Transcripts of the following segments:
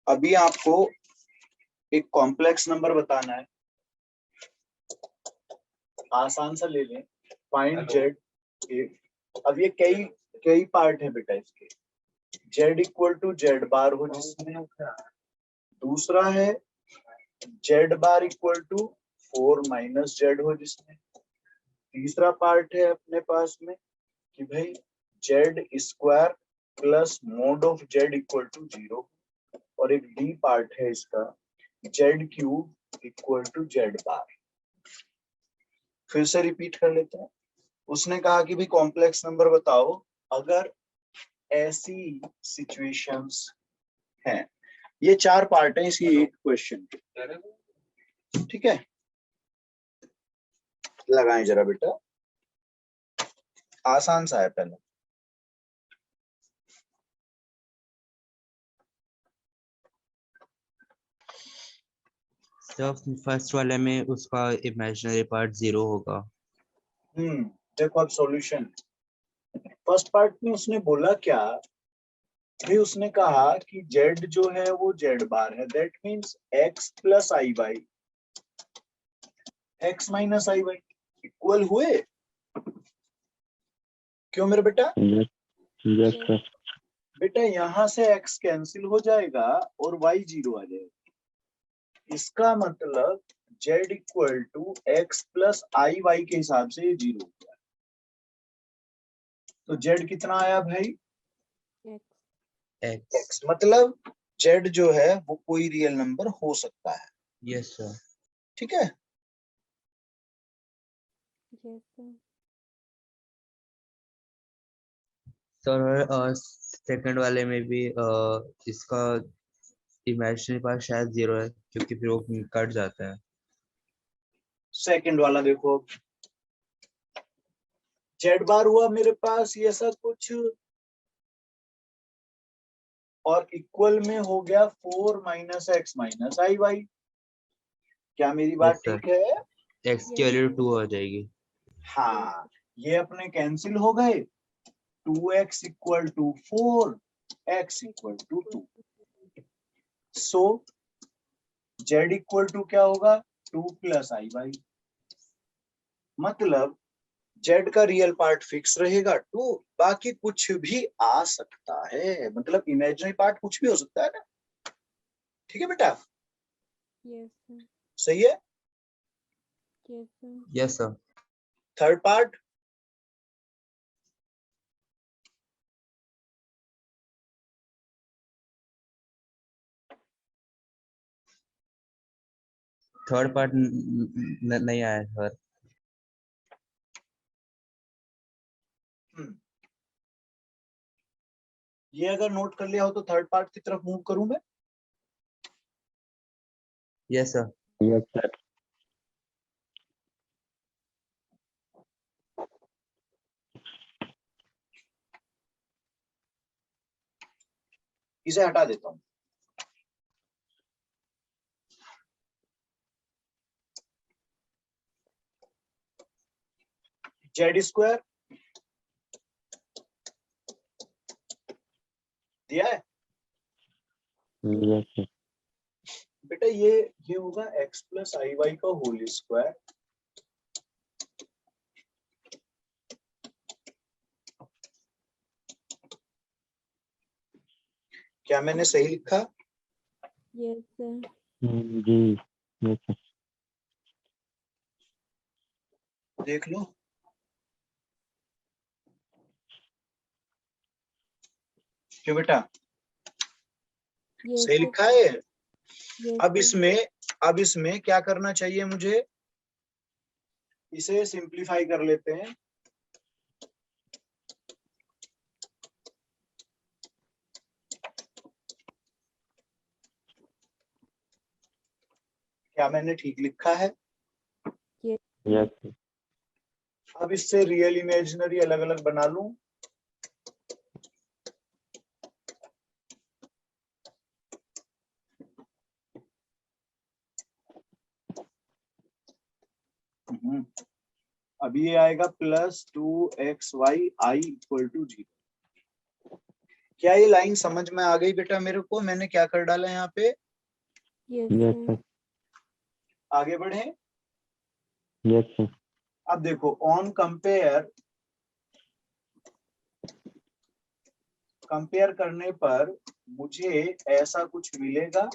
अभी आपको एक कॉम्प्लेक्स नंबर बताना है, आसान सा ले लें, फाइंड जेड। अब ये कई कई पार्ट है बेटा इसके। Z equal to Z bar हो जिसमें, दूसरा है z bar equal to 4 minus z हो जिसमें, तीसरा पार्ट है अपने पास में कि भाई Z square plus mod of Z equal to 0, और एक डी पार्ट है इसका Z cube equal to Z bar. फिर से रिपीट कर लेते हैं। उसने कहा कि भाई कॉम्प्लेक्स नंबर बताओ अगर ऐसी सिचुएशंस हैं। ये 4 पार्ट है इसी एक क्वेश्चन के, ठीक है। लगाएं जरा बेटा, आसान सा है पहले। फर्स्ट वाले में उसका इमेजिनरी पार्ट 0 होगा। देखो अब सॉल्यूशन। फर्स्ट पार्ट में उसने बोला क्या, भी उसने कहा कि जेड जो है वो जेड बार है, that means x plus I Y x minus I Y equal हुए। क्यों मेरे बेटा? Yes sir. बेटा यहाँ से x कैंसिल हो जाएगा और y 0 आ जाएगा। इसका मतलब z equal to x plus I y के हिसाब से ये 0 हो गया। तो z कितना आया भाई? x मतलब z जो है वो कोई रियल नंबर हो सकता है। Yes sir. ठीक है। सर सेकंड वाले में भी इसका इमेजिनरी पार्ट शायद 0 है क्योंकि फिर वो कट जाता है। सेकंड वाला देखो, जेड बार हुआ मेरे पास ये ऐसा कुछ, और इक्वल में हो गया 4 माइनस एक्स माइनस आई वाई। क्या मेरी बात ठीक है? एक्स की वैल्यू 2 हो जाएगी। हाँ, ये अपने कैंसिल हो गए। 2x equal to 4, x equal to 2। So z equal to क्या होगा? 2 प्लस आई वाई। मतलब z का रियल पार्ट फिक्स रहेगा 2, बाकी कुछ भी आ सकता है। मतलब इमेजिनरी पार्ट कुछ भी हो सकता है ना। ठीक है बेटा? सही है। Yes sir. Third part, third part नहीं आया सर। ये अगर नोट कर लिया हो तो थर्ड पार्ट की तरफ मूव करूं मैं? Yes sir. Yes sir. इसे हटा देता हूं। जेड स्क्वायर दिया है यस सर। बेटा, ये होगा x प्लस आई वाई का होल स्क्वायर। क्या मैंने सही लिखा? Yes sir. जी यस सर। देख लो। क्यों बेटा? सही लिखा है। अब इसमें क्या करना चाहिए मुझे? इसे सिंप्लीफाई कर लेते हैं। क्या मैंने ठीक लिखा है? Yes sir. अब इससे रियल इमेजिनरी अलग अलग बना लूं। अभी ये आएगा plus 2xy I equal to 0। क्या ये लाइन समझ में आ गई बेटा मेरे को? मैंने क्या कर डाला यहाँ पे? Yes, Yes, sir. sir. आगे बढ़े। Yes, sir. अब देखो ऑन कंपेयर करने पर मुझे ऐसा कुछ मिलेगा।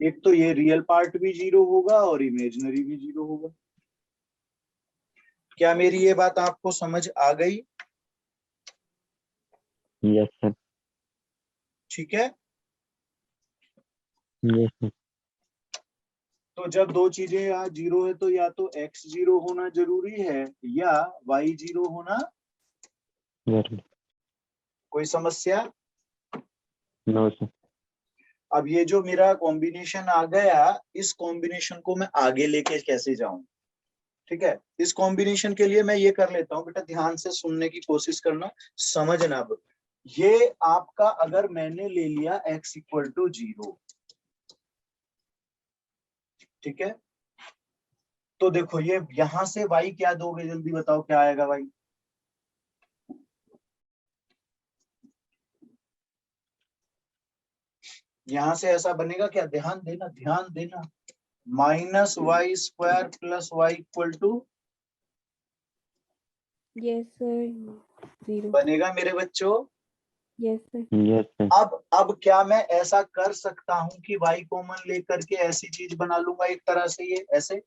एक तो ये रियल पार्ट भी 0 होगा और इमेजिनरी भी 0 होगा। क्या मेरी ये बात आपको समझ आ गई? Yes, sir. ठीक है। Yes, sir. तो जब दो चीजें यहाँ 0 है तो या तो x 0 होना जरूरी है या y 0 होना। Yes, sir. कोई समस्या? No, sir. अब ये जो मेरा कॉम्बिनेशन आ गया, इस कॉम्बिनेशन को मैं आगे लेके कैसे जाऊं? ठीक है, इस कॉम्बिनेशन के लिए मैं ये कर लेता हूं। बेटा ध्यान से सुनने की कोशिश करना, समझना। ये आपका अगर मैंने ले लिया x इक्वल टू 0, ठीक है, तो देखो ये यहां से y क्या दोगे? जल्दी बताओ क्या आएगा भाई? यहां से ऐसा बनेगा क्या? ध्यान देना, ध्यान देना। Minus Y square plus y equal to Yes, sir. 0. बनेगा मेरे बच्चों। Yes, sir. Yes, sir. अब क्या मैं ऐसा कर सकता हूं कि y कॉमन लेकर के ऐसी चीज बना लूंगा एक तरह से, ये ऐसे?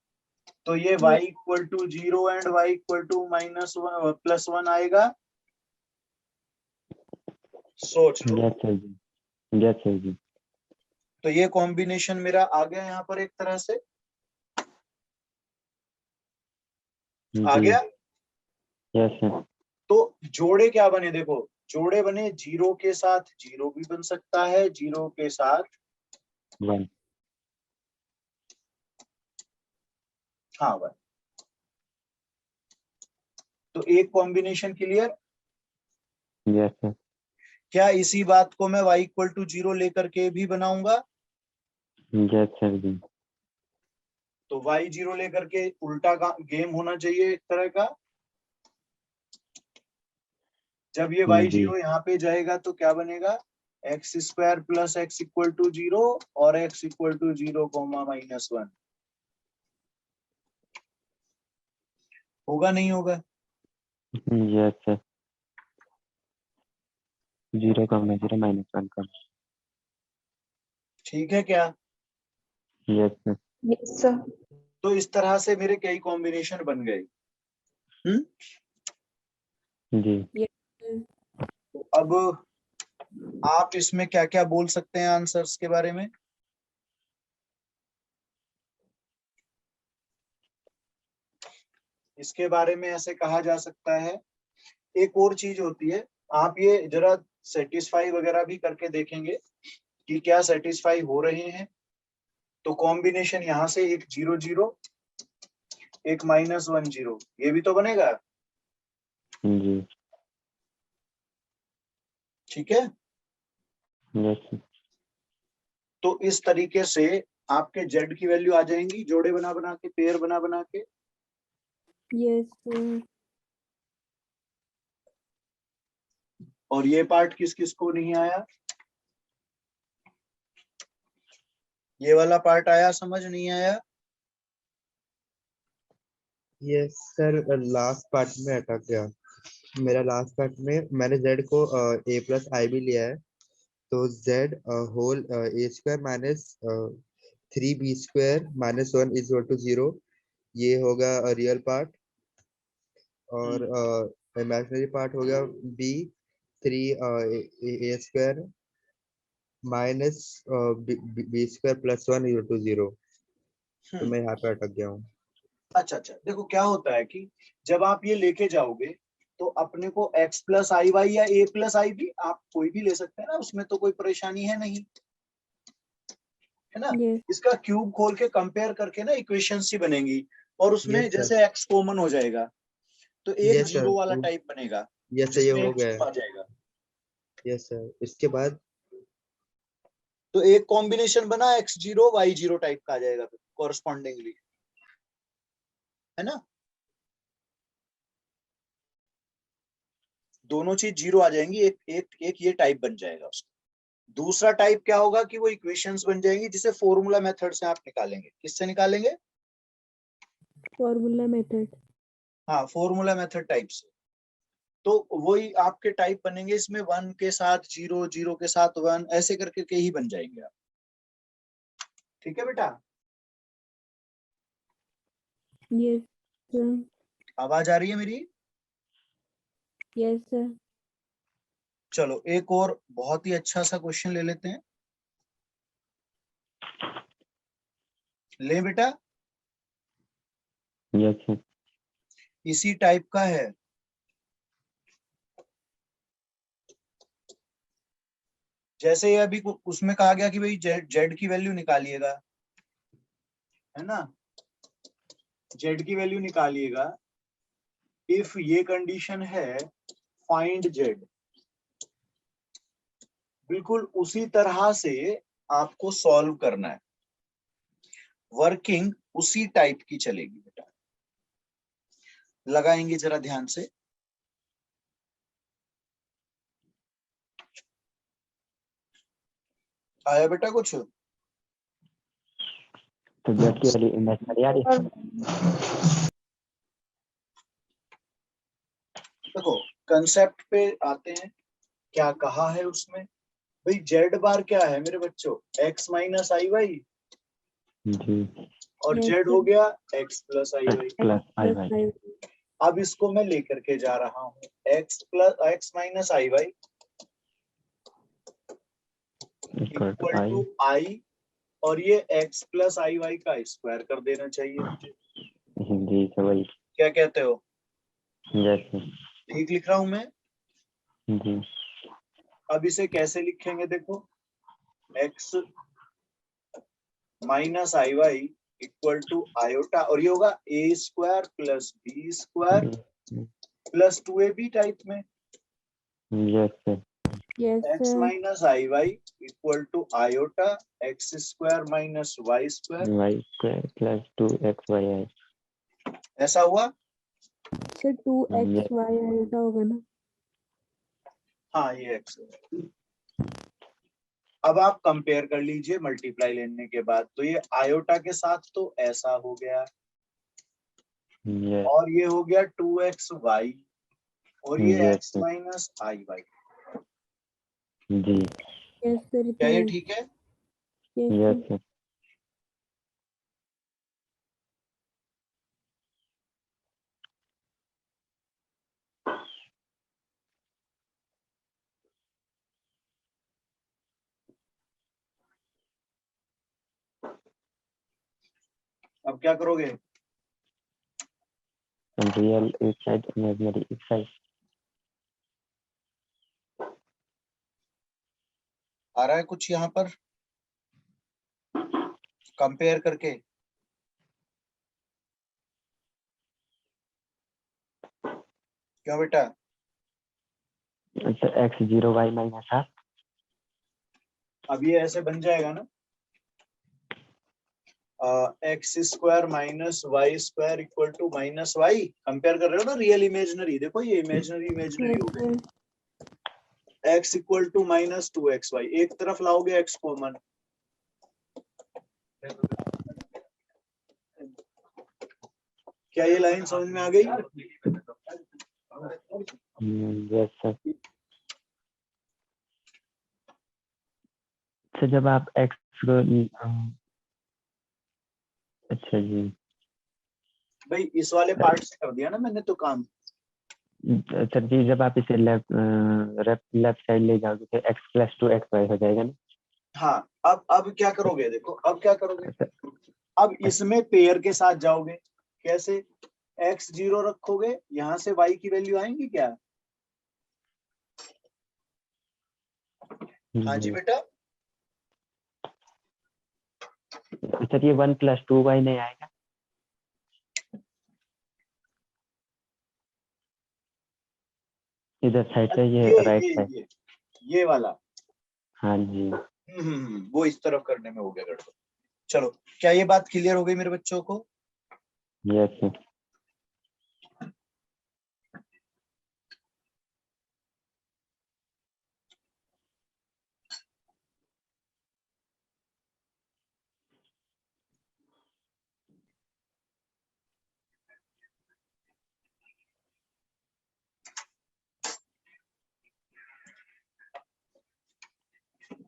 तो ये y equal to 0 and y equal to minus plus 1 आएगा। सोच लो। Yes, sir. Yes, sir. तो ये कॉम्बिनेशन मेरा आ गया यहाँ पर एक तरह से, आ जी। गया। Yes, sir. तो जोड़े क्या बने? देखो जोड़े बने, 0 के साथ 0 भी बन सकता है, 0 के साथ 1. हाँ 1। तो एक कॉम्बिनेशन क्लियर। Yes, sir. क्या इसी बात को मैं y इक्वल टू 0 लेकर के भी बनाऊंगा? Yes, sir. जी. तो y 0 लेकर के उल्टा गेम होना चाहिए एक तरह का। जब ये y जी. 0 यहाँ पे जाएगा तो क्या बनेगा? X square plus x equal to 0 और x equal to 0 comma minus 1 होगा, नहीं होगा? Yes, sir. 0 का होना 0 -1 का. ठीक है क्या? Yes, sir. Yes, sir. तो इस तरह से मेरे कई कॉम्बिनेशन बन गए। जी. Yes, sir. तो अब आप इसमें क्या क्या बोल सकते हैं आंसर्स के बारे में? इसके बारे में ऐसे कहा जा सकता है। एक और चीज होती है, आप ये जरा सेटिस्फाई वगैरह भी करके देखेंगे कि क्या सेटिस्फाई हो रहे हैं। तो कॉम्बिनेशन यहां से एक 0 0 एक -1 0, ये भी तो बनेगा। जी. ठीक है। Yes, sir. तो इस तरीके से आपके z की वैल्यू आ जाएंगी, जोड़े बना बना के, पेयर बना बना के। Yes, sir. और ये पार्ट किस किस को नहीं आया? ये वाला पार्ट आया, समझ नहीं आया? यस सर, लास्ट पार्ट में अटक गया मेरा। लास्ट पार्ट में मैंने z को a प्लस आई भी लिया है, तो z whole a square minus 3b square minus 1 is equal to 0, ये होगा रियल पार्ट। और इमेजिनरी पार्ट हो गया b 3 a square minus b square plus 1 is equal to 0। तो मैं यहाँ पे अटक गया हूँ। अच्छा अच्छा, देखो क्या होता है कि जब आप ये लेके जाओगे तो अपने को x प्लस आई वाई या a प्लस आई भी आप कोई भी ले सकते हैं ना, उसमें तो कोई परेशानी है नहीं, है ना? Yes. इसका क्यूब खोल के कंपेयर करके ना इक्वेशन सी बनेगी और उसमें यस सर, जैसे x कॉमन हो जाएगा तो एक यस सर, 0 वाला टाइप बनेगा यस सर, ये जिसमें हो एक गया 0 है। आ जाएगा। यस सर, इसके बाद तो एक कॉम्बिनेशन बना x 0 y 0 टाइप का आ जाएगा फिर कॉरस्पॉन्डिंगली, है ना? दोनों चीज जीरो आ जाएंगी, एक एक एक ये टाइप बन जाएगा उसका। दूसरा टाइप क्या होगा कि वो इक्वेशंस बन जाएंगी जिसे फॉर्मूला मेथड से आप निकालेंगे। किससे निकालेंगे? Formula method. हाँ, फॉर्मूला मेथड टाइप से। तो वही आपके टाइप बनेंगे, इसमें 1 के साथ 0, 0 के साथ 1, ऐसे करके के ही बन जाएंगे आप। ठीक है बेटा, यस सर। आवाज आ रही है मेरी? Yes sir. चलो एक और बहुत ही अच्छा सा क्वेश्चन ले लेते हैं। ले बेटा, यस सर। इसी टाइप का है। जैसे ये अभी उसमें कहा गया कि भाई जेड की वैल्यू निकालिएगा, है ना, जेड की वैल्यू निकालिएगा। इफ ये कंडीशन है फाइंड जेड, बिल्कुल उसी तरह से आपको सॉल्व करना है। वर्किंग उसी टाइप की चलेगी बेटा, लगाएंगे जरा ध्यान से। आया बेटा कुछ? तो जेड की वैल्यू इमेजिनरी आ रही है। देखो कंसेप्ट पे आते हैं, क्या कहा है उसमें। भाई जेड बार क्या है मेरे बच्चों? एक्स माइनस आई वाई, जी। और Yes, जेड sir. हो गया X plus I Y. X plus I Plus Y. I. अब इसको मैं लेकर के जा रहा हूँ, X minus I Y equal to equal I. Two I, और ये एक्स प्लस आई वाई का स्क्वायर कर देना चाहिए मुझे। जी सर वही। क्या कहते हो? Yes sir. ठीक लिख रहा हूं मैं? जी। अब इसे कैसे लिखेंगे देखो, X minus I Y equal to iota, और ये होगा A square plus B square plus 2ab type में। Yes sir. Yes, X sir. Minus I Y equal to iota X square minus Y square, Y square plus 2xy है। Sir, ऐसा हुआ? 2xy ऐसा होगा ना? हाँ ये एक्स है। अब आप कंपेयर कर लीजिए मल्टीप्लाई लेने के बाद, तो ये आयोटा के साथ तो ऐसा हो गया, यस। और ये हो गया 2xy, और ये यस x सर। माइनस आई वाई। जी। Yes, sir. it क्या ये is. ठीक है? Yes, yes sir. सर। अब क्या करोगे? रियल इस साइड, इमेजिनरी इस साइड। आ रहा है कुछ यहाँ पर कंपेयर करके? क्यों बेटा? अच्छा x0 y माइनस हाफ। अब ये ऐसे बन जाएगा ना, x square minus Y square equal to minus y. Compare कर रहे हो ना रियल इमेजिनरी, देखो ये इमेजिनरी इमेजिनरी Yes, हो sir. गए। X equal to minus 2xy, एक तरफ लाओगे एक्स कॉमन, क्या ये लाइन समझ में आ गई? Yes sir. तो जब आप x को अच्छा जी। भाई इस वाले पार्ट से कर दिया ना मैंने तो काम। सर जी जब आप इसे लेफ्ट साइड ले जाओगे तो x प्लस 2xy हो जाएगा ना। हाँ, अब क्या करोगे देखो, अब क्या करोगे? अच्छा। अब इसमें पेयर के साथ जाओगे। कैसे? x0 रखोगे, यहाँ से y की वैल्यू आएंगी क्या? हाँ जी बेटा। सर ये 1 प्लस 2y नहीं आएगा इधर साइड से, ये राइट साइड। ये वाला। हाँ जी। वो इस तरफ करने में हो गया गड़बड़। चलो, क्या ये बात क्लियर हो गई मेरे बच्चों को? Yes sir.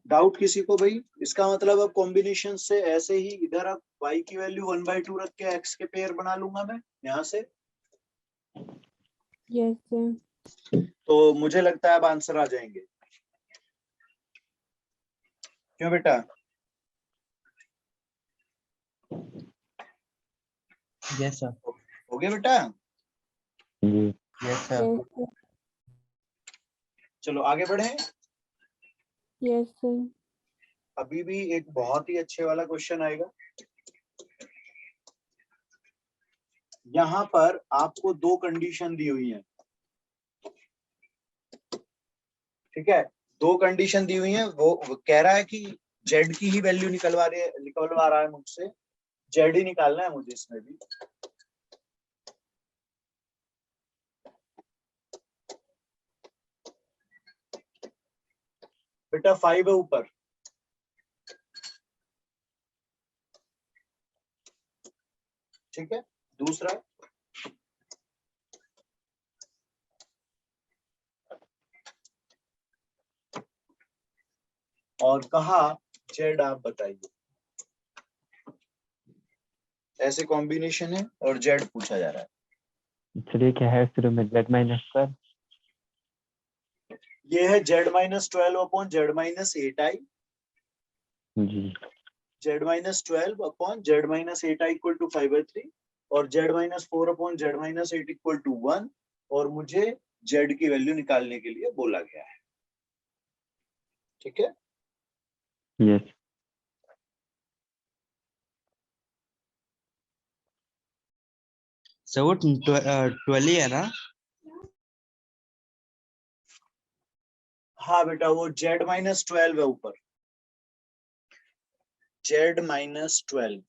डाउट किसी को भाई? इसका मतलब अब कॉम्बिनेशन से ऐसे ही इधर अब y की वैल्यू 1/2 रख के x के पेयर बना लूंगा मैं यहाँ से। Yes sir. तो मुझे लगता है अब आंसर आ जाएंगे। क्यों बेटा? Yes sir. हो गया बेटा? जी यस यस सर। चलो आगे बढ़े। Yes sir. अभी भी एक बहुत ही अच्छे वाला क्वेश्चन आएगा। यहाँ पर आपको दो कंडीशन दी हुई है, ठीक है? दो कंडीशन दी हुई है। वो कह रहा है कि जेड की ही वैल्यू निकलवा रहा है मुझसे। जेड ही निकालना है मुझे इसमें भी। बेटा 5 है ऊपर, ठीक है? दूसरा और कहा जेड आप बताइए। ऐसे कॉम्बिनेशन है और जेड पूछा जा रहा है। सर ये क्या है शुरू में z-2? ये है z-12 अपॉन z-8i। जी z-12 upon z-8i equal to 5/3 और z-4 upon z-8 equal to 1 और मुझे z की वैल्यू निकालने के लिए बोला गया है, ठीक है? यस सर वो 12 ही है ना? हाँ बेटा वो z-12 है ऊपर, z-12।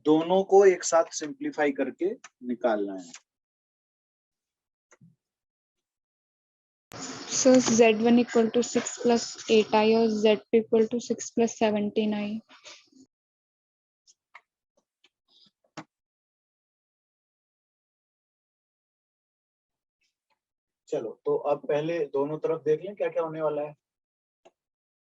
दोनों को एक साथ सिंप्लीफाई करके निकालना है। So Z1 equal to 6 plus 8i और Z2 equal to 6 plus 17i. चलो तो अब पहले दोनों तरफ देख लें क्या क्या होने वाला है।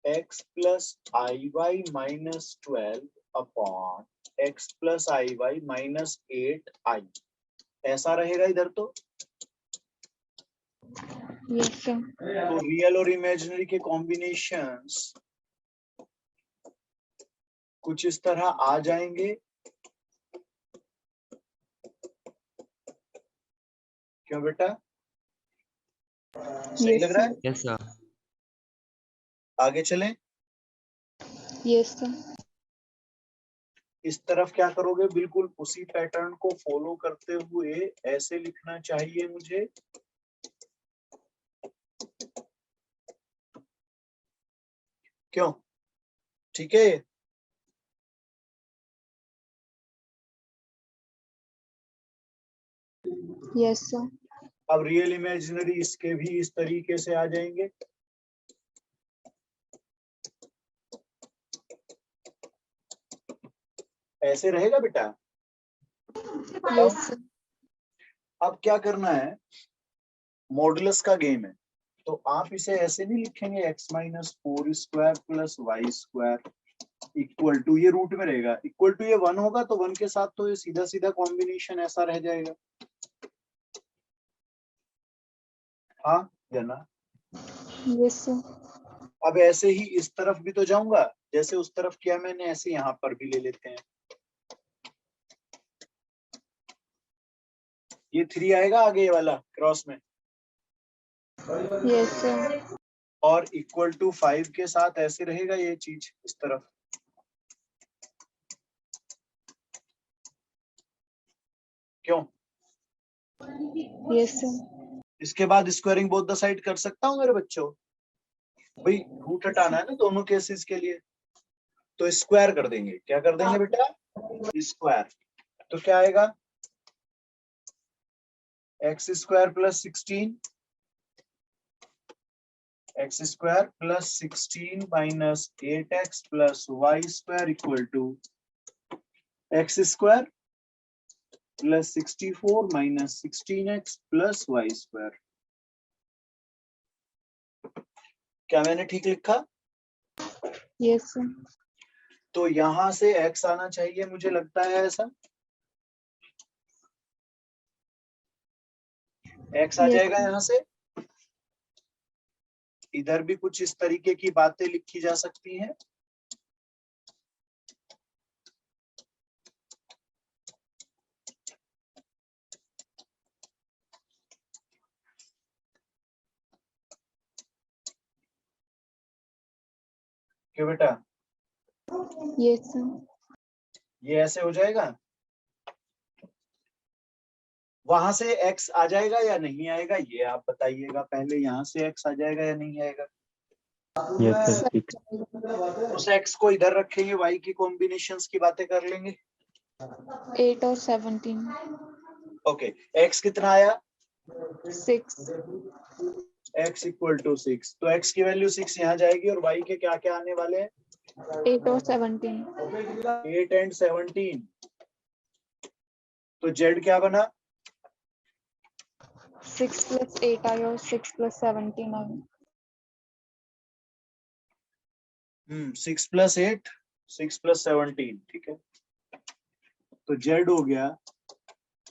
x प्लस आई Y minus 12 upon x plus आई वाई माइनस 8i ऐसा रहेगा इधर तो। Yes sir. तो रियल और इमेजिनरी के कॉम्बिनेशंस कुछ इस तरह आ जाएंगे। क्यों बेटा? सही Yes लग रहा है? sir. Yes sir. आगे चलें। Yes sir. इस तरफ क्या करोगे? बिल्कुल उसी पैटर्न को फॉलो करते हुए ऐसे लिखना चाहिए मुझे। क्यों? ठीक है? Yes sir. अब रियल इमेजिनरी इसके भी इस तरीके से आ जाएंगे। ऐसे रहेगा बेटा? Yes sir. अब क्या करना है? मॉडुलस का गेम है, तो आप इसे ऐसे नहीं लिखेंगे x-4² plus y² equal to, ये रूट में रहेगा, इक्वल टू ये 1 होगा तो 1 के साथ तो ये सीधा सीधा कॉम्बिनेशन ऐसा रह जाएगा। हाँ या ना? Yes sir. अब ऐसे ही इस तरफ भी तो जाऊंगा, जैसे उस तरफ किया मैंने ऐसे यहाँ पर भी ले लेते हैं। ये 3 आएगा आगे ये वाला क्रॉस में Yes sir. और इक्वल टू 5 के साथ ऐसे रहेगा ये चीज इस तरफ। क्यों? Yes sir. इसके बाद स्क्वायरिंग बोथ द साइड कर सकता हूँ मेरे बच्चों? भाई रूट हटाना है ना दोनों केसेस के लिए, तो स्क्वायर कर देंगे। क्या कर देंगे बेटा? स्क्वायर। तो क्या आएगा? x² plus 16 x² plus 16 minus 8x plus y² equal to x square plus 64 minus 16x plus y square. क्या मैंने ठीक लिखा? Yes, sir. तो यहां से x आना चाहिए, मुझे लगता है ऐसा। x आ Yes, जाएगा sir. यहां से। इधर भी कुछ इस तरीके की बातें लिखी जा सकती हैं। क्यों बेटा? Yes, sir. ये ऐसे हो जाएगा। वहां से x आ जाएगा या नहीं आएगा, ये आप बताइएगा पहले। यहाँ से x आ जाएगा या नहीं आएगा? यस सर ठीक। उस x को इधर रखेंगे, y की कॉम्बिनेशंस की बातें कर लेंगे। 8 और 17. ओके, x कितना आया? 6. x equal to 6। तो x की वैल्यू 6 यहाँ जाएगी और y के क्या क्या आने वाले हैं? 8 और 17. 8 एंड 17। तो z क्या बना? 6 plus 8 आया और 6 plus 17 आया. 6 प्लस 8, 6 प्लस 17, ठीक है। तो z हो गया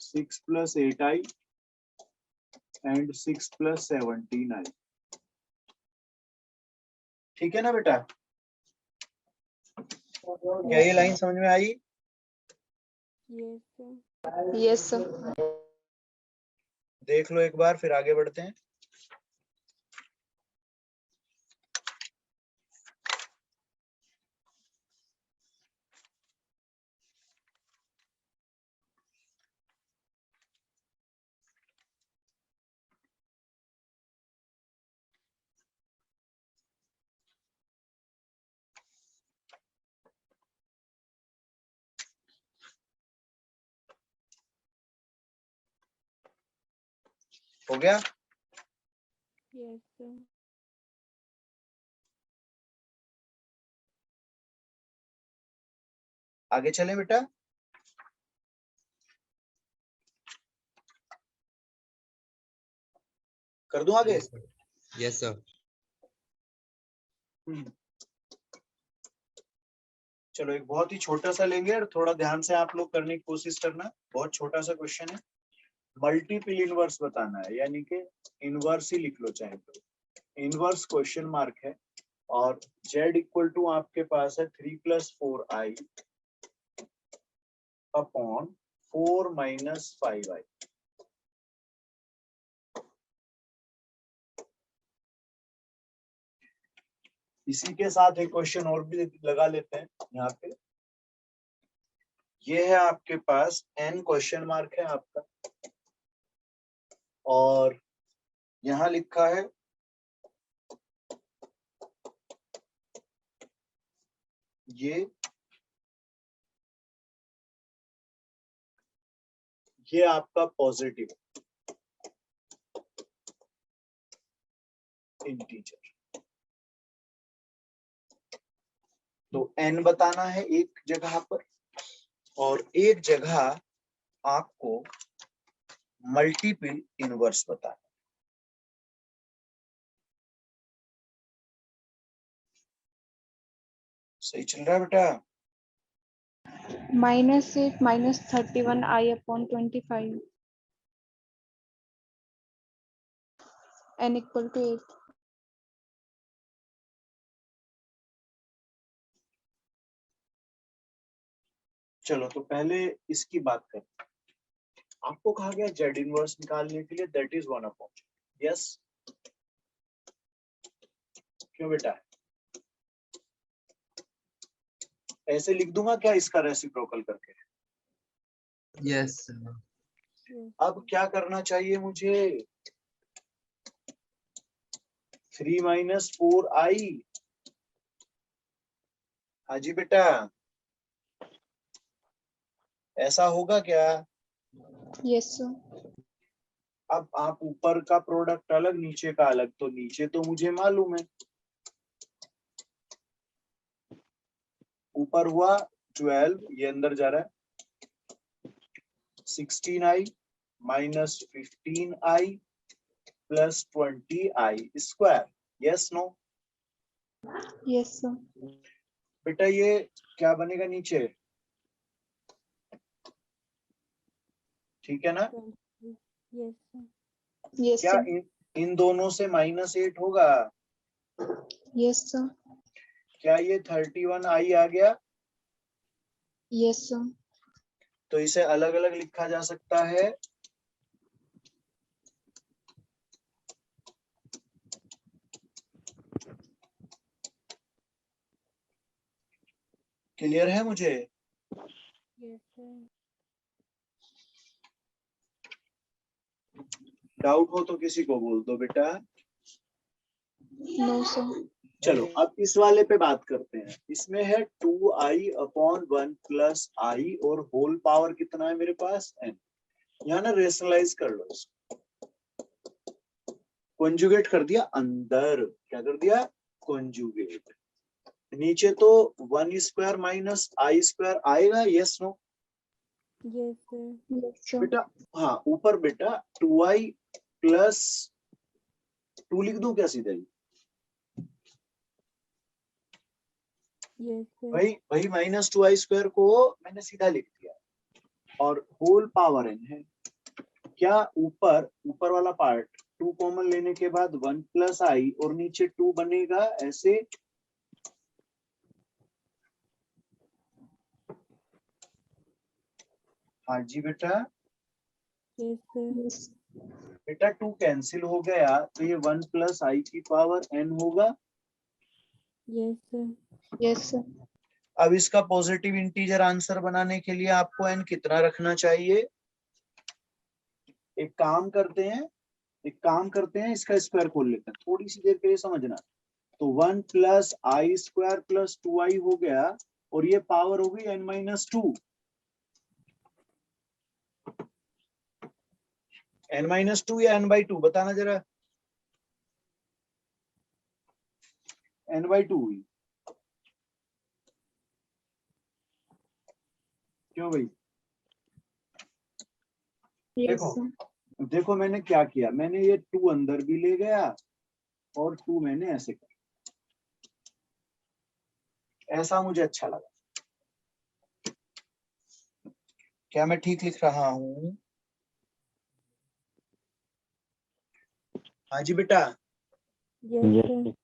6 plus 8i and 6 plus 17i। ठीक है ना बेटा? क्या ये लाइन समझ में आई? Yes, sir. Yes, sir. देख लो एक बार, फिर आगे बढ़ते हैं। हो गया? Yes, sir. आगे चले बेटा। कर दूं आगे? Yes sir. चलो एक बहुत ही छोटा सा लेंगे और थोड़ा ध्यान से आप लोग करने की कोशिश करना। बहुत छोटा सा क्वेश्चन है, मल्टीपल इनवर्स बताना है, यानी कि इनवर्स ही लिख लो चाहे तो। इनवर्स क्वेश्चन मार्क है और z इक्वल टू आपके पास है 3 plus 4i upon 4 minus 5i। इसी के साथ एक क्वेश्चन और भी लगा लेते हैं यहाँ पे। ये है आपके पास n क्वेश्चन मार्क है आपका और यहाँ लिखा है ये आपका पॉजिटिव इंटीजर। तो n बताना है एक जगह पर और एक जगह आपको मल्टीपल इनवर्स बताना। सही चल रहा है बेटा? -8 minus 31 I upon 25. N equal to 8. चलो तो पहले इसकी बात करते हैं। आपको कहा गया z इनवर्स निकालने के लिए, दैट इज 1 अपॉन। यस, क्यों बेटा? ऐसे लिख दूंगा क्या इसका रेसिप्रोकल करके? यस। Yes. अब क्या करना चाहिए मुझे? 3 माइनस 4i। हाजी बेटा, ऐसा होगा क्या? Yes, sir. अब आप ऊपर का प्रोडक्ट अलग नीचे का अलग, तो नीचे तो मुझे मालूम है, ऊपर हुआ 12, ये अंदर जा रहा है 16i minus 15i plus 20i square. Yes, no? Yes, sir. बेटा ये क्या बनेगा नीचे? ठीक है ना? Yes, sir. Yes, क्या sir. इन दोनों से -8 होगा? Yes, sir. क्या ये 31i आ गया? Yes, sir. तो इसे अलग अलग लिखा जा सकता है। क्लियर है मुझे? Yes, sir. डाउट हो तो किसी को बोल दो बेटा। No, sir. चलो अब इस वाले पे बात करते हैं। इसमें है 2i/1 प्लस आई और होल पावर कितना है मेरे पास? n। यहाँ ना रेशनलाइज कर लो इसको, कॉन्जुगेट कर दिया अंदर। क्या कर दिया? कॉन्जुगेट। नीचे तो 1 स्क्वायर माइनस आई स्क्वायर आएगा। Yes no? Yes, sir. Yes, sir. बेटा हाँ, ऊपर बेटा 2i प्लस 2 लिख दूं क्या सीधा ही? Yes, sir. वही -2i स्क्वायर को मैंने सीधा लिख दिया और होल पावर n है। क्या ऊपर वाला पार्ट 2 कॉमन लेने के बाद 1 प्लस आई और नीचे 2 बनेगा ऐसे? हाँ जी बेटा। Yes, sir. Yes. बेटा 2 कैंसिल हो गया तो ये 1 प्लस आई की पावर n होगा। Yes, sir. Yes, sir. अब इसका पॉजिटिव इंटीजर आंसर बनाने के लिए आपको n कितना रखना चाहिए? एक काम करते हैं, इसका स्क्वायर खोल लेते हैं, थोड़ी सी देर के लिए समझना। तो 1 प्लस आई स्क्वायर प्लस 2i हो गया और ये पावर हो गई n-2। n-2 या n/2 बताना जरा। n/2 हुई। क्यों भाई? Yes, देखो sir. देखो मैंने क्या किया, मैंने ये 2 अंदर भी ले गया और 2 मैंने ऐसे कर, ऐसा मुझे अच्छा लगा। क्या मैं ठीक लिख रहा हूँ? हाँ जी बेटा, Yes, Yes, sir. sir.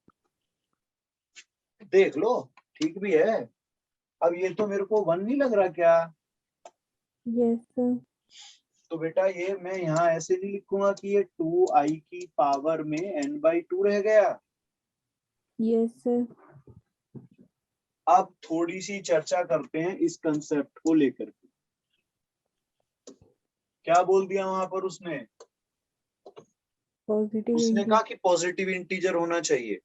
देख लो ठीक भी है। अब ये तो मेरे को 1 नहीं लग रहा क्या? Yes, sir. तो बेटा ये मैं यहाँ ऐसे नहीं लिखूंगा कि ये 2i की पावर में n/2 रह गया। Yes, sir. अब थोड़ी सी चर्चा करते हैं इस कंसेप्ट को लेकर के। क्या बोल दिया वहां पर उसने? Positive उसने integer. कहा कि पॉजिटिव इंटीजर होना चाहिए।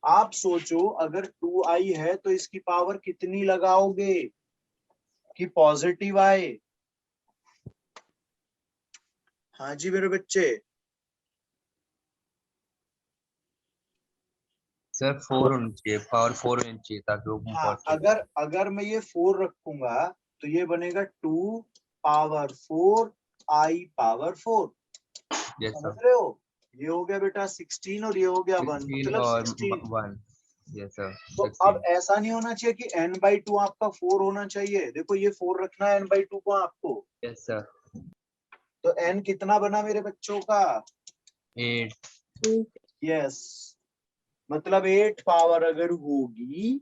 आप सोचो अगर 2i है तो इसकी पावर कितनी लगाओगे कि पॉजिटिव आए? हाँ जी मेरे बच्चे। सर 4 होनी चाहिए, पावर 4 होनी चाहिए ताकि वो हाँ, अगर मैं ये 4 रखूंगा तो ये बनेगा 2 पावर 4 आई पावर 4। यस समझ सर, रहे हो? ये हो गया बेटा 16 और ये हो गया 1 16 मतलब और 16। 1। यस सर, तो अब ऐसा नहीं होना चाहिए कि n/2 आपका 4 होना चाहिए। देखो ये 4 रखना है n/2 को आपको। Yes sir. तो n कितना बना मेरे बच्चों का? 8। 8. यस, मतलब 8 पावर अगर होगी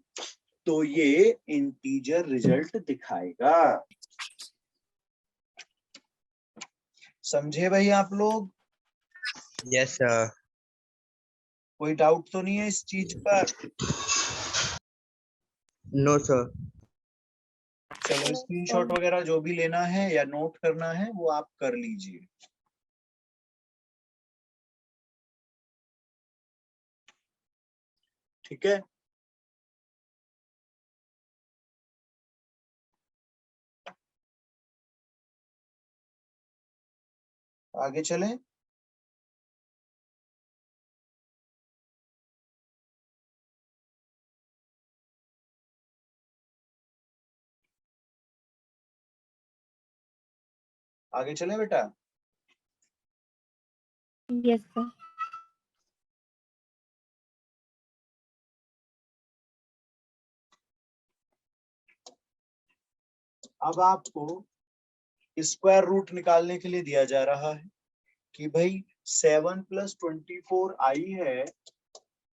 तो ये इंटीजर रिजल्ट दिखाएगा। समझे भाई आप लोग? Yes sir. कोई डाउट तो नहीं है इस चीज पर? No sir. चलो स्क्रीनशॉट वगैरह जो भी लेना है या नोट करना है वो आप कर लीजिए। ठीक है, आगे चलें। आगे चले बेटा। Yes, sir. अब आपको स्क्वायर रूट निकालने के लिए दिया जा रहा है कि भाई 7 + 24i है,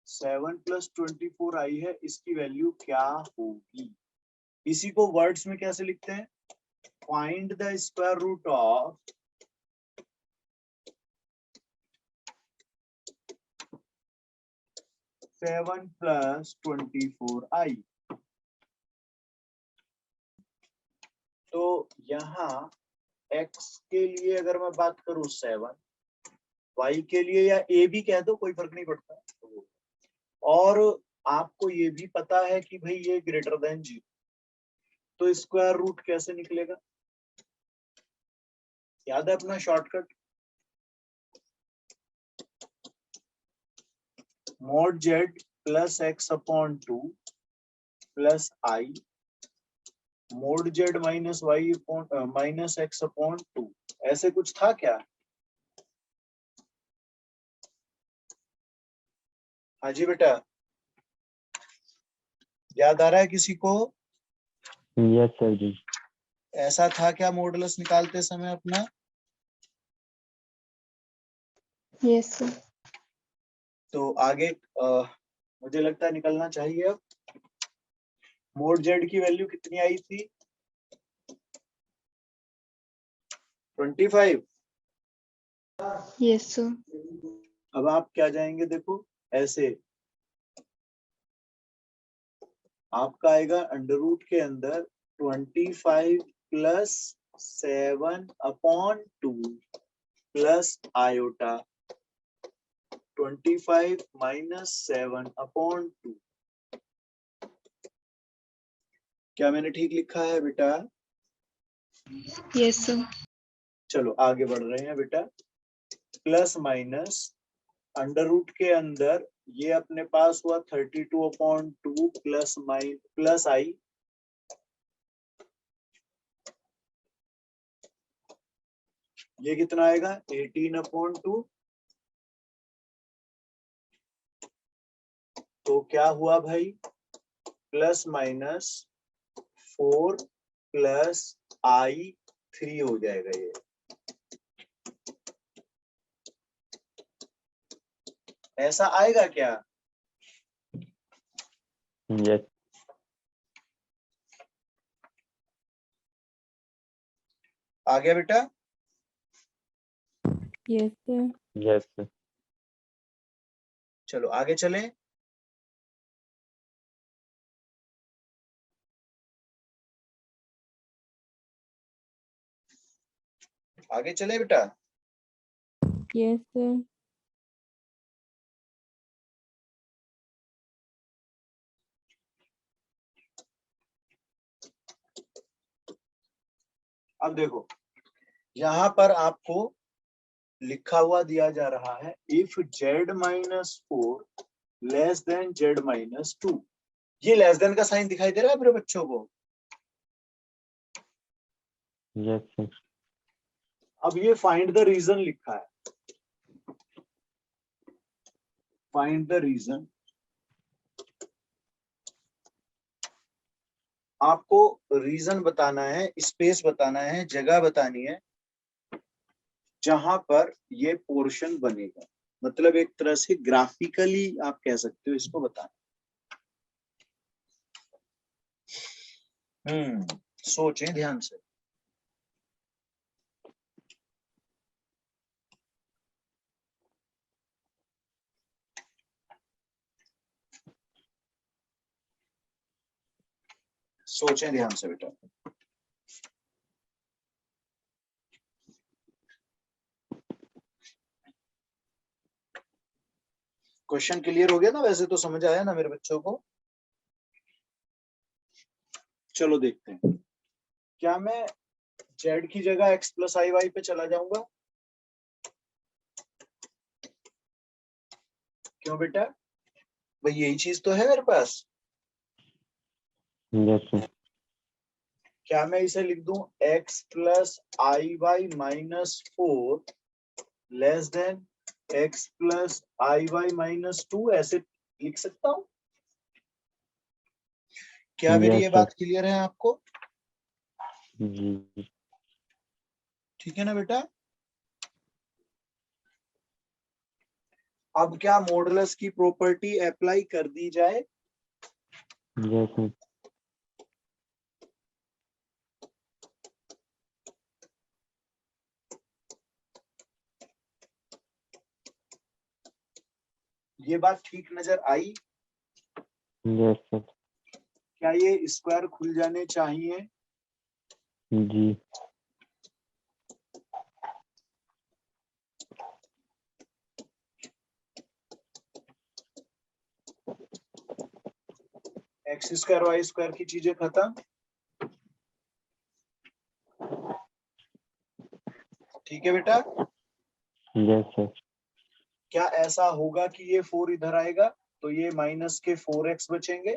7 + 24i है, इसकी वैल्यू क्या होगी। इसी को वर्ड्स में कैसे लिखते हैं, find the square root of 7 + 24i। तो यहाँ x के लिए अगर मैं बात करूं 7, y के लिए या a भी कह दो, कोई फर्क नहीं पड़ता। और आपको ये भी पता है कि भाई ये ग्रेटर देन 0, तो स्क्वायर रूट कैसे निकलेगा, याद है अपना shortcut, mod z + x/2 + i mod z - y - x/2, ऐसे कुछ था क्या। हाँ जी बेटा, याद आ रहा है किसी को, यस सर जी। ऐसा था क्या मॉडुलस निकालते समय अपना। Yes, sir. तो आगे मुझे लगता है निकलना चाहिए। अब mod z की वैल्यू कितनी आई थी, 25। Yes, sir. अब आप क्या जाएंगे, देखो ऐसे आपका आएगा अंडर रूट के अंदर 25 + 7/2 प्लस आयोटा 25 - 7/2। क्या मैंने ठीक लिखा है बेटा। Yes, sir. चलो आगे बढ़ रहे हैं बेटा। प्लस माइनस अंडर रूट के अंदर ये अपने पास हुआ 32/2 प्लस आई, ये कितना आएगा 18/2। तो क्या हुआ भाई, प्लस माइनस 4 + i3 हो जाएगा ये। ऐसा आएगा क्या, यस आ गया बेटा। Yes, sir. Yes sir. चलो आगे चलें। आगे चले बेटा। Yes, sir. अब देखो यहाँ पर आपको लिखा हुआ दिया जा रहा है if z - 4 less then z - 2। ये लेस देन का साइन दिखाई दे रहा है मेरे बच्चों को। Yes sir. अब ये फाइंड द रीजन लिखा है, फाइंड द रीजन। आपको रीजन बताना है, स्पेस बताना है, जगह बतानी है जहां पर ये पोर्शन बनेगा, मतलब एक तरह से ग्राफिकली आप कह सकते हो इसको बताना। सोचें ध्यान से। सोचें ध्यान से बेटा। क्वेश्चन क्लियर हो गया ना, वैसे तो समझ आया ना मेरे बच्चों को। चलो देखते हैं, क्या मैं z की जगह x + iy पे चला जाऊंगा। क्यों बेटा, भाई यही चीज तो है मेरे पास। Yes sir. क्या मैं इसे लिख दूं x प्लस आई Y minus 4 less than x plus आई वाई माइनस 2, ऐसे लिख सकता हूं? क्या मेरी Yes, ये sir. बात क्लियर है आपको? जी ठीक है ना बेटा? अब क्या मॉडुलस की प्रॉपर्टी अप्लाई कर दी जाए? yes, sir. ये बात ठीक नजर आई? Yes, sir. क्या ये स्क्वायर खुल जाने चाहिए? जी एक्स स्क्वायर वाई स्क्वायर की चीजें खत्म। ठीक है बेटा? yes, sir. क्या ऐसा होगा कि ये 4 इधर आएगा तो ये माइनस के 4x बचेंगे?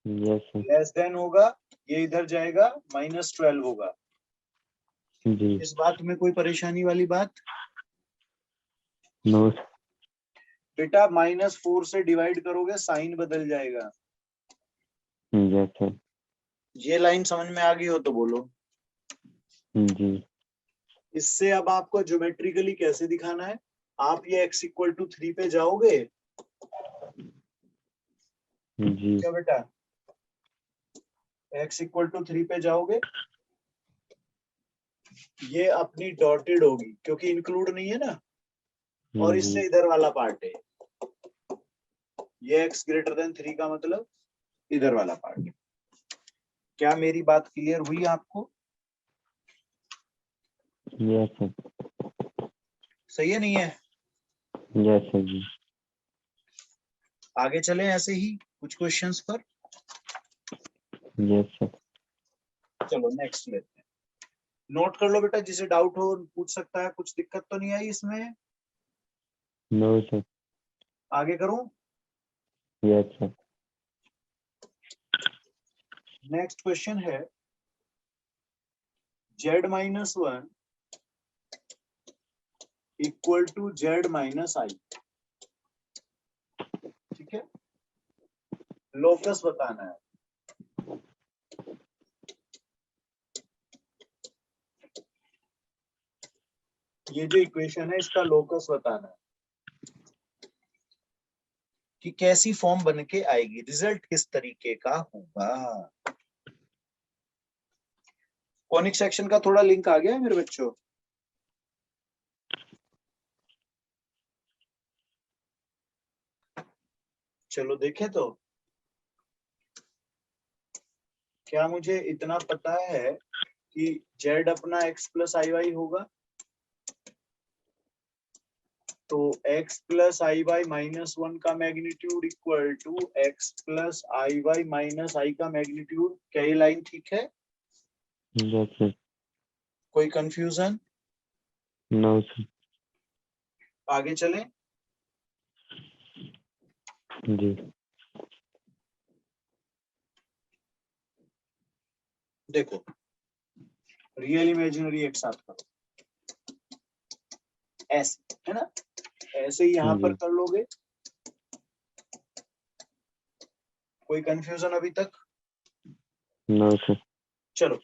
Yes, sir. लेस देन होगा, ये इधर जाएगा, -12 होगा। जी इस बात में कोई परेशानी वाली बात? नो बेटा -4 से डिवाइड करोगे साइन बदल जाएगा। yes, sir. ये लाइन समझ में आ गई हो तो बोलो। जी इससे अब आपको ज्योमेट्रिकली कैसे दिखाना है? आप ये x इक्वल टू 3 पे जाओगे जी क्या बेटा? x इक्वल टू 3 पे जाओगे, ये अपनी डॉटेड होगी क्योंकि इंक्लूड नहीं है ना, और जी इससे इधर वाला पार्ट है। ये x ग्रेटर देन 3 का मतलब इधर वाला पार्ट। क्या मेरी बात क्लियर हुई आपको? yes, sir. सही है नहीं है? yes, sir. जी आगे चलें ऐसे ही कुछ क्वेश्चंस पर। yes, sir. चलो नेक्स्ट लेते हैं। नोट कर लो बेटा, जिसे डाउट हो पूछ सकता है। कुछ दिक्कत तो नहीं आई इसमें? no sir. आगे करूं? yes, sir. नेक्स्ट क्वेश्चन है z-1 इक्वल टू z-i। ठीक है, लोकस बताना है। ये जो इक्वेशन है इसका लोकस बताना है कि कैसी फॉर्म बन के आएगी, रिजल्ट किस तरीके का होगा। कॉनिक सेक्शन का थोड़ा लिंक आ गया है मेरे बच्चों? चलो देखें तो। क्या मुझे इतना पता है कि z अपना x प्लस आई वाई होगा, तो x प्लस आई वाई -1 का magnitude equal to x plus I Y minus I का मैग्नीट्यूड। क्या ये लाइन ठीक है? yes, sir. कोई कंफ्यूजन? no sir. आगे चलें। जी देखो, रियल इमेजिनरी एक साथ करो, ऐसे है ना, ऐसे ही यहां पर जी कर लोगे। कोई कंफ्यूजन अभी तक? no sir. चलो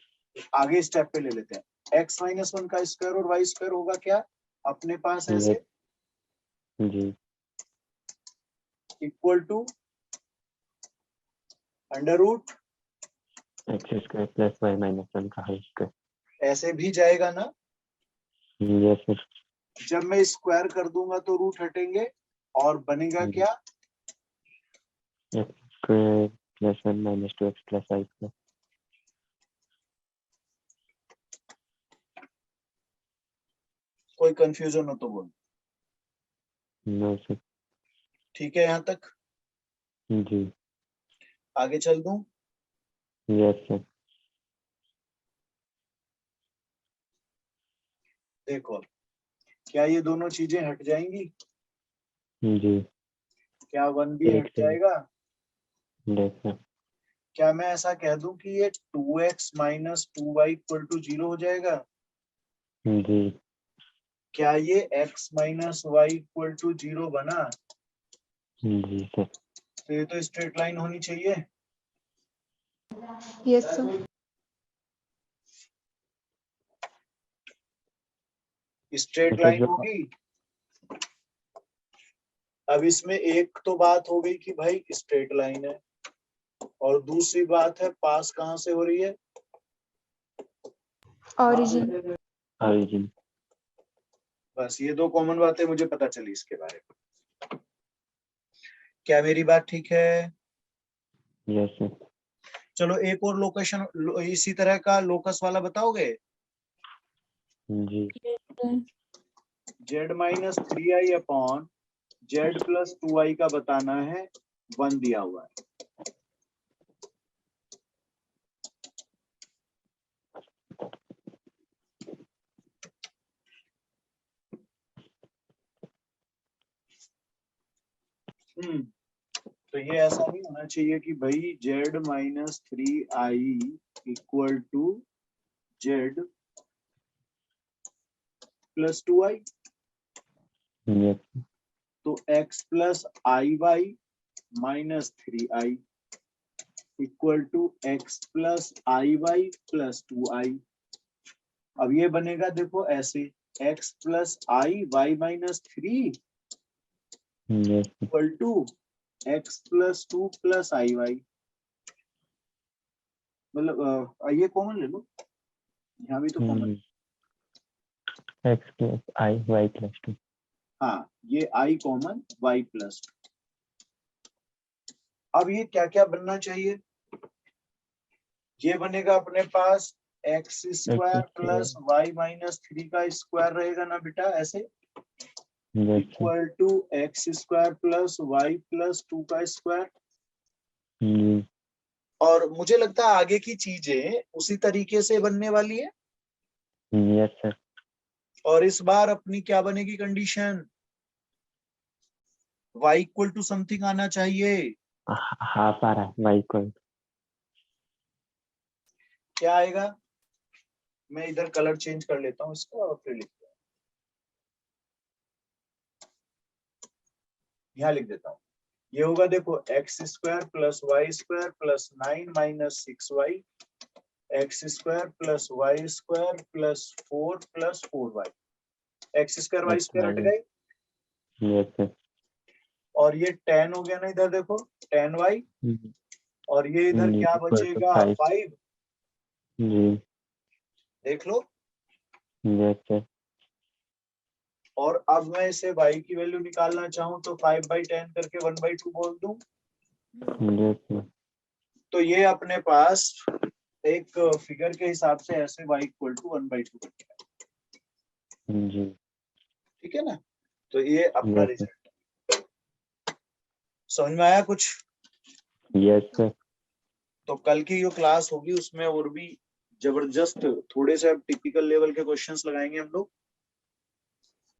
आगे स्टेप पे ले लेते हैं। x-1 का स्क्वायर और y स्क्वायर होगा क्या अपने पास ऐसे? जी equal to under root, x square plus y minus 1 का होल स्क्वायर ऐसे भी जाएगा ना। yes, sir. जब मैं स्क्वायर कर दूंगा तो रूट हटेंगे और बनेगा जी। क्या? x square plus 1 minus 2x plus y square कोई कंफ्यूजन हो तो बोल। no sir. ठीक है यहाँ तक? जी आगे चल दूं? yes, sir. देखो, क्या ये दोनों चीजें हट जाएंगी? जी क्या 1 भी एक हट से जाएगा? yes, sir. क्या मैं ऐसा कह दूं कि ये 2x minus 2y equal to 0 हो जाएगा? जी क्या ये x minus y equal to 0 बना? जी सर। तो ये तो स्ट्रेट लाइन होनी चाहिए। Yes, sir. स्ट्रेट तो लाइन जो होगी। अब इसमें एक तो बात हो गई कि भाई स्ट्रेट लाइन है, और दूसरी बात है पास कहाँ से हो रही है? Origin. origin। बस ये दो कॉमन बातें मुझे पता चली इसके बारे में। क्या मेरी बात ठीक है? Yes sir. चलो एक और लोकेशन इसी तरह का लोकस वाला बताओगे? जी sir. Z minus 3i upon Z plus 2i का बताना है, 1 दिया हुआ है। तो ये ऐसा नहीं होना चाहिए कि भाई z minus 3i equal to z plus 2i। Yes तो x plus I Y minus 3i equal to x plus I y plus 2i। अब ये बनेगा देखो ऐसे, x plus I Y minus 3 yes equal to x plus 2 plus I y. मतलब ये common ले लो, यहाँ भी तो कॉमन। एक्स प्लस आई वाई प्लस 2। हाँ, ये i कॉमन y प्लस। अब ये क्या क्या बनना चाहिए? ये बनेगा अपने पास X square plus Y minus 3 का स्क्वायर रहेगा ना बेटा, ऐसे yes equal to x square plus Y plus 2 का स्क्वायर। जी और मुझे लगता है आगे की चीजें उसी तरीके से बनने वाली है। Yes sir. और इस बार अपनी क्या बनेगी condition? y equal to something आना चाहिए। हाफ आ रहा है वाई को। क्या आएगा? मैं इधर कलर चेंज कर लेता हूँ इसका और फिर लिखता हूँ। यहाँ लिख देता हूँ। ये होगा देखो x square plus y square plus 9 minus 6y, x square plus y square plus 4 plus 4y। X square Y square हट गए, यस सर। और ये 10 हो गया ना, इधर देखो 10y, और ये इधर क्या इक्वल टू बचेगा 5। 5। जी देख लो। Yes sir. और अब मैं इसे y की वैल्यू निकालना चाहूँ तो 5/10 करके 1/2 बोल दूं। Yes sir. तो ये अपने पास एक फिगर के हिसाब से ऐसे y इक्वल टू 1/2 बन गया। जी ठीक है ना? तो ये अपना यस सर। रिजल्ट समझ में आया कुछ? Yes sir. तो कल की जो क्लास होगी उसमें और भी जबरदस्त थोड़े से अब टिपिकल लेवल के क्वेश्चंस लगाएंगे हम लोग।